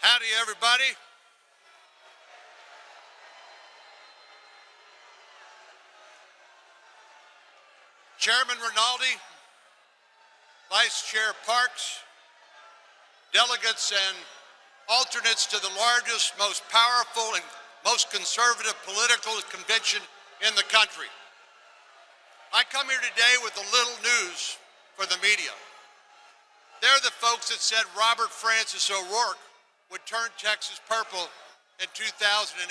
Howdy, everybody. Chairman Rinaldi, Vice Chair Parks, delegates and alternates to the largest, most powerful, and most conservative political convention in the country. I come here today with a little news for the media. They're the folks that said Robert Francis O'Rourke would turn Texas purple in 2018,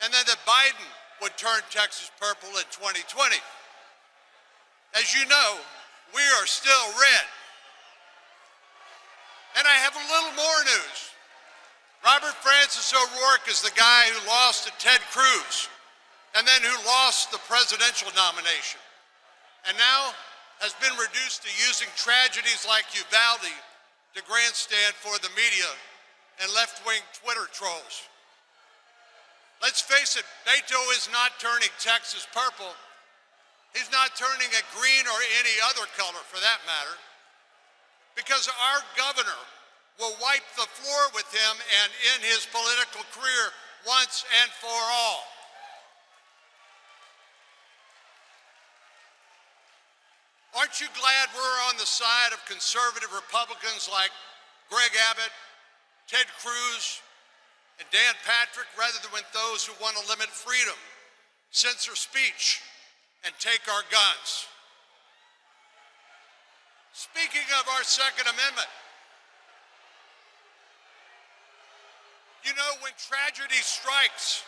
and then that Biden would turn Texas purple in 2020. As you know, we are still red. And I have a little more news. Robert Francis O'Rourke is the guy who lost to Ted Cruz and then who lost the presidential nomination, and now has been reduced to using tragedies like Uvalde to grandstand for the media and left-wing Twitter trolls. Let's face it, Beto is not turning Texas purple. He's not turning it green or any other color for that matter, because our governor will wipe the floor with him and end his political career once and for all. Aren't you glad we're on the side of conservative Republicans like Greg Abbott, Ted Cruz, and Dan Patrick, rather than with those who want to limit freedom, censor speech, and take our guns? Speaking of our Second Amendment, you know, when tragedy strikes,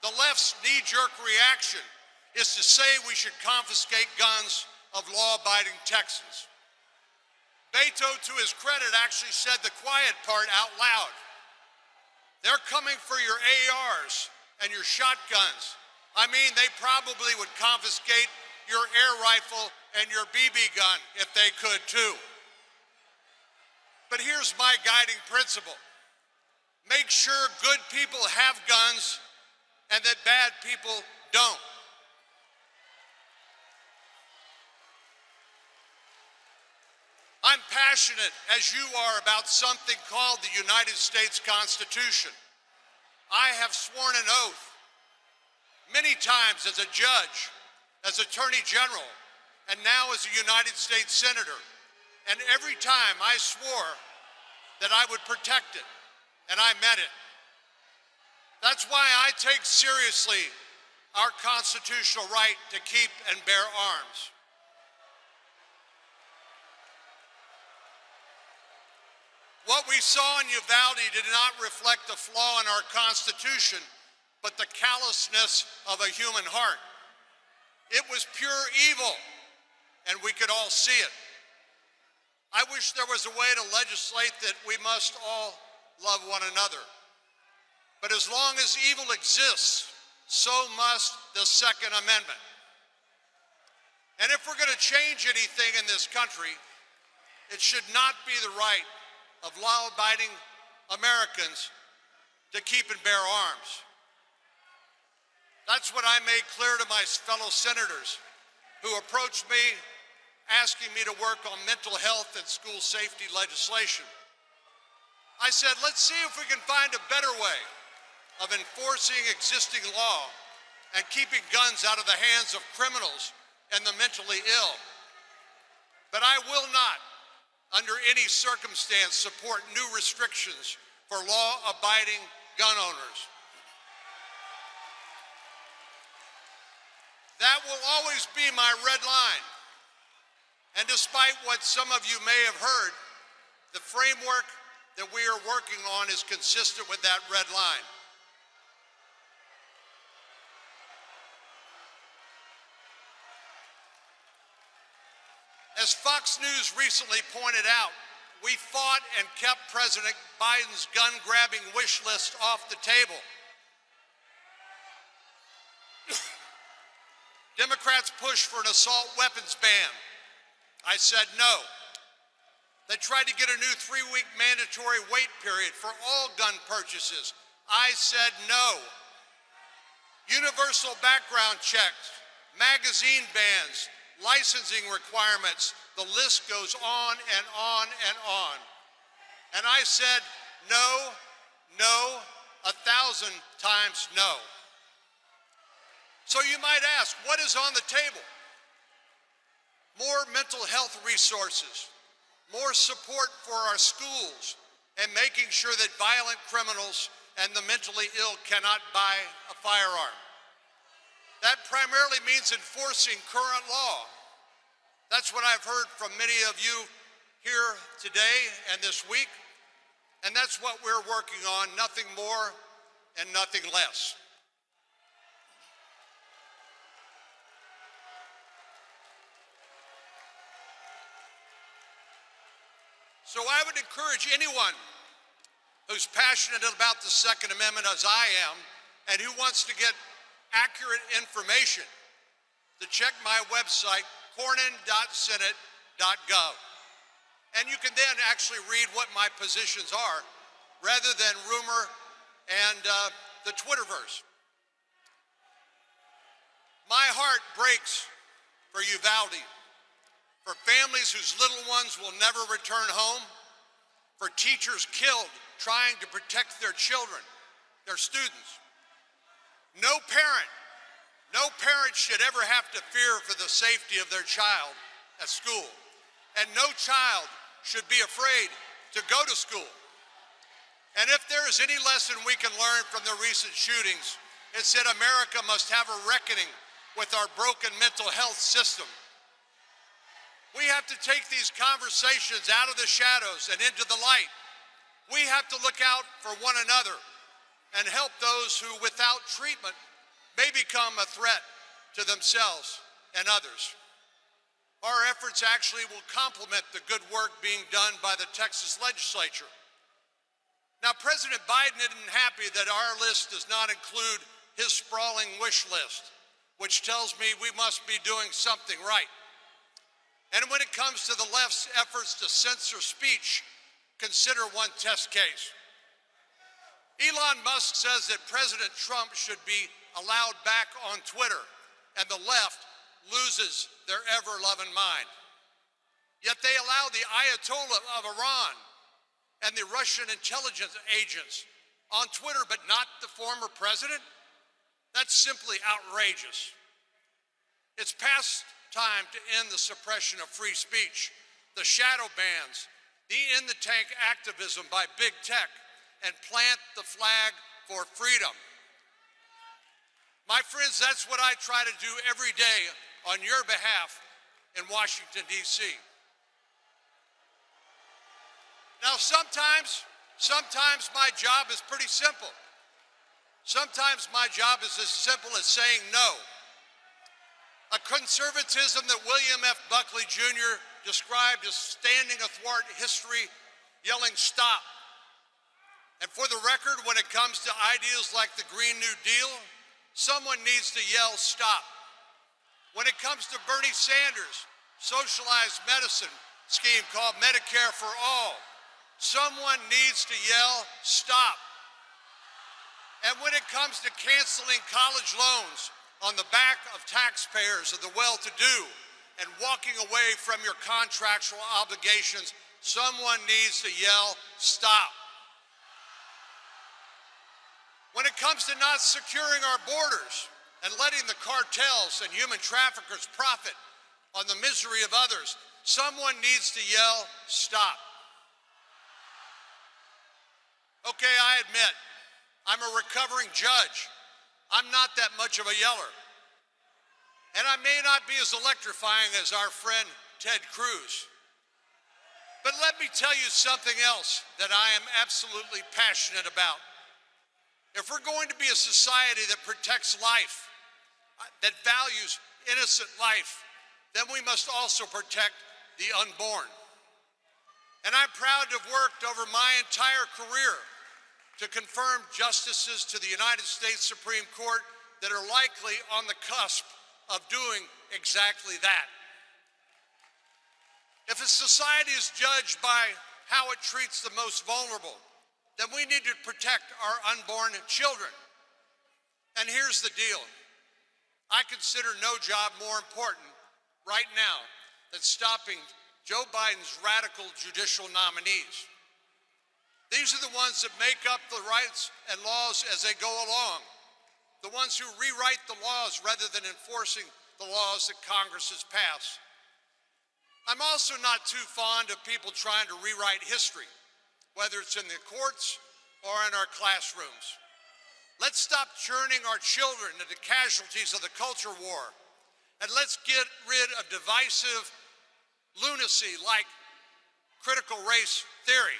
the left's knee-jerk reaction is to say we should confiscate guns of law-abiding Texans. Beto, to his credit, actually said the quiet part out loud. They're coming for your ARs and your shotguns. I mean, they probably would confiscate your air rifle and your BB gun if they could too. But here's my guiding principle. Make sure good people have guns and that bad people don't. I'm passionate, as you are, about something called the United States Constitution. I have sworn an oath many times as a judge, as Attorney General, and now as a United States Senator. And every time I swore that I would protect it, and I meant it. That's why I take seriously our constitutional right to keep and bear arms. What we saw in Uvalde did not reflect a flaw in our Constitution, but the callousness of a human heart. It was pure evil, and we could all see it. I wish there was a way to legislate that we must all love one another. But as long as evil exists, so must the Second Amendment. And if we're going to change anything in this country, it should not be the right of law-abiding Americans to keep and bear arms. That's what I made clear to my fellow senators who approached me asking me to work on mental health and school safety legislation. I said, let's see if we can find a better way of enforcing existing law and keeping guns out of the hands of criminals and the mentally ill. But I will not, under any circumstance, support new restrictions for law-abiding gun owners. That will always be my red line. And despite what some of you may have heard, the framework that we are working on is consistent with that red line. As Fox News recently pointed out, we fought and kept President Biden's gun-grabbing wish list off the table. Democrats pushed for an assault weapons ban. I said no. They tried to get a new 3-week mandatory wait period for all gun purchases. I said no. Universal background checks, magazine bans, licensing requirements, the list goes on and on and on. And I said, no, no, 1,000 times no. So you might ask, what is on the table? More mental health resources, more support for our schools, and making sure that violent criminals and the mentally ill cannot buy a firearm. That primarily means enforcing current law. That's what I've heard from many of you here today and this week, and that's what we're working on, nothing more and nothing less. So I would encourage anyone who's passionate about the Second Amendment as I am and who wants to get accurate information to check my website, cornyn.senate.gov. And you can then actually read what my positions are rather than rumor and the Twitterverse. My heart breaks for Uvalde, for families whose little ones will never return home, for teachers killed trying to protect their children, their students. No parent should ever have to fear for the safety of their child at school, and no child should be afraid to go to school. And if there is any lesson we can learn from the recent shootings, it's that America must have a reckoning with our broken mental health system. We have to take these conversations out of the shadows and into the light. We have to look out for one another and help those who, without treatment, may become a threat to themselves and others. Our efforts actually will complement the good work being done by the Texas legislature. Now, President Biden isn't happy that our list does not include his sprawling wish list, which tells me we must be doing something right. And when it comes to the left's efforts to censor speech, consider one test case. Elon Musk says that President Trump should be allowed back on Twitter, and the left loses their ever-loving mind. Yet they allow the Ayatollah of Iran and the Russian intelligence agents on Twitter, but not the former president? That's simply outrageous. It's past time to end the suppression of free speech, the shadow bans, the in-the-tank activism by big tech, and plant the flag for freedom. My friends, that's what I try to do every day on your behalf in Washington, D.C. Now, sometimes my job is pretty simple. Sometimes my job is as simple as saying no. A conservatism that William F. Buckley Jr. described as standing athwart history, yelling stop. And for the record, when it comes to ideas like the Green New Deal, someone needs to yell stop. When it comes to Bernie Sanders' socialized medicine scheme called Medicare for All, someone needs to yell stop. And when it comes to canceling college loans on the back of taxpayers of the well-to-do and walking away from your contractual obligations, someone needs to yell stop. When it comes to not securing our borders and letting the cartels and human traffickers profit on the misery of others, someone needs to yell stop. Okay, I admit, I'm a recovering judge. I'm not that much of a yeller. And I may not be as electrifying as our friend Ted Cruz. But let me tell you something else that I am absolutely passionate about. If we're going to be a society that protects life, that values innocent life, then we must also protect the unborn. And I'm proud to have worked over my entire career to confirm justices to the United States Supreme Court that are likely on the cusp of doing exactly that. If a society is judged by how it treats the most vulnerable, then we need to protect our unborn children. And here's the deal. I consider no job more important right now than stopping Joe Biden's radical judicial nominees. These are the ones that make up the rights and laws as they go along, the ones who rewrite the laws rather than enforcing the laws that Congress has passed. I'm also not too fond of people trying to rewrite history, whether it's in the courts or in our classrooms. Let's stop churning our children into casualties of the culture war, and let's get rid of divisive lunacy like critical race theory.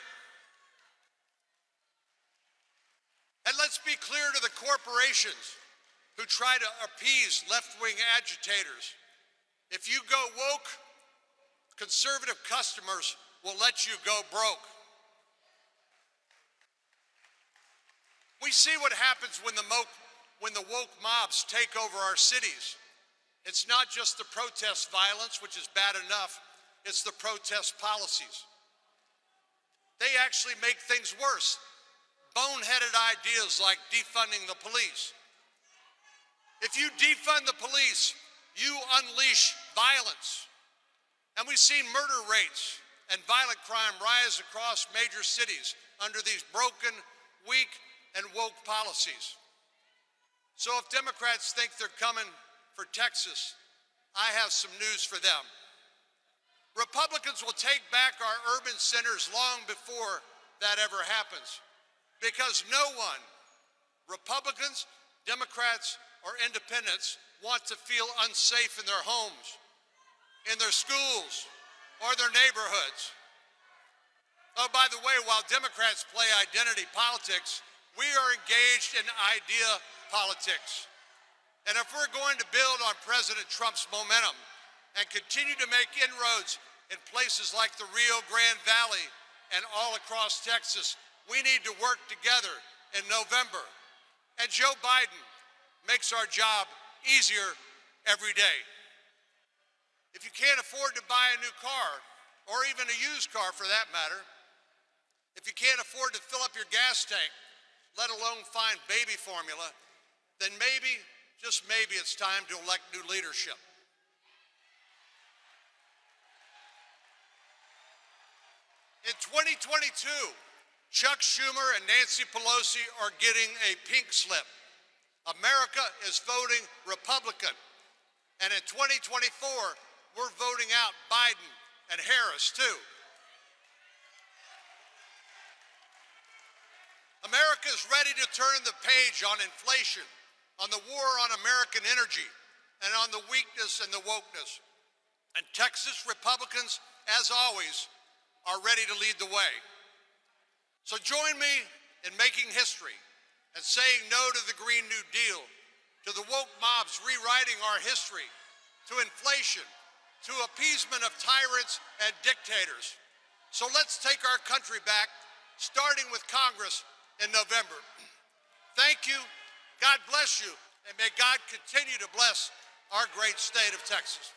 And let's be clear to the corporations who try to appease left-wing agitators. If you go woke, conservative customers will let you go broke. We see what happens when the woke mobs take over our cities. It's not just the protest violence, which is bad enough, it's the protest policies. They actually make things worse. Boneheaded ideas like defunding the police. If you defund the police, you unleash violence. And we've seen murder rates and violent crime rise across major cities under these broken, weak, and woke policies. So if Democrats think they're coming for Texas, I have some news for them. Republicans will take back our urban centers long before that ever happens. Because no one, Republicans, Democrats, or independents, want to feel unsafe in their homes, in their schools, or their neighborhoods. Oh, by the way, while Democrats play identity politics, we are engaged in idea politics. And if we're going to build on President Trump's momentum and continue to make inroads in places like the Rio Grande Valley and all across Texas, we need to work together in November. And Joe Biden makes our job easier every day. If you can't afford to buy a new car, or even a used car for that matter, if you can't afford to fill up your gas tank, let alone find baby formula, then maybe, just maybe, it's time to elect new leadership. In 2022, Chuck Schumer and Nancy Pelosi are getting a pink slip. America is voting Republican. And in 2024, we're voting out Biden and Harris, too. America is ready to turn the page on inflation, on the war on American energy, and on the weakness and the wokeness. And Texas Republicans, as always, are ready to lead the way. So join me in making history and saying no to the Green New Deal, to the woke mobs rewriting our history, to inflation, to appeasement of tyrants and dictators. So let's take our country back, starting with Congress in November. Thank you, God bless you, and may God continue to bless our great state of Texas.